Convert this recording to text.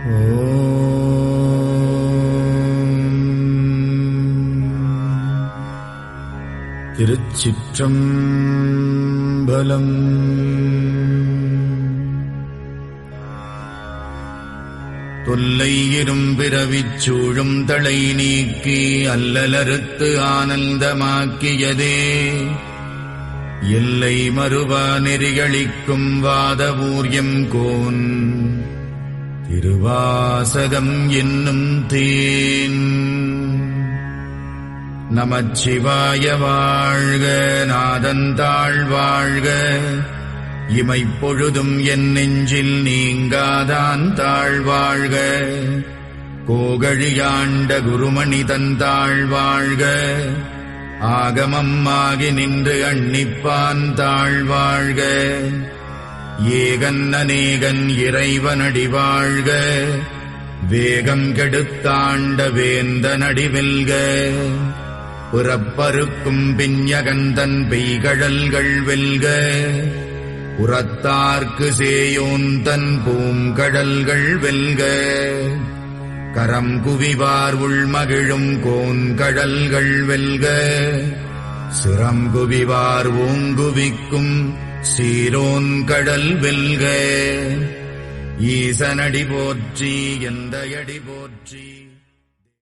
திருச்சிற்றம்பலம். தொல்லை இரும்பிறவிச் சூழும் தளை நீக்கி அல்லலறுத்து ஆனந்தமாக்கியதே எல்லை மறுவா நெறிகளிக்கும் வாதவூர்யம் கோன் திருவாசகம் என்னும் தேன். நமச்சிவாய வாழ்க, நாதந்தாள் வாழ்க, இமைப்பொழுதும் என் நெஞ்சில் நீங்காதான் தாழ்வாழ்க. கோகழியாண்ட குருமணி தந்தாள் வாழ்க, ஆகமம் ஆகி நின்று அண்ணிப்பான் தாழ்வாழ்க. ஏகன் அநேகன் இறைவனடி வாழ்க, வேகம் கெடுத்தாண்ட வேந்தனடி வெல்க. புறப்பருக்கும் பிஞகந்தன் பெய்கழல்கள் வெல்க, புறத்தார்க்கு சேயோன் தன் பூங்கடல்கள் வெல்க. கரம் குவிவார் உள்மகிழும் கோன்கடல்கள் வெல்க, சிரம் குவிவார் ஓங்குவிக்கும் சீரோன் கடல் வெல்க. ஈசனடி போற்றி, எந்தையடி போற்றி.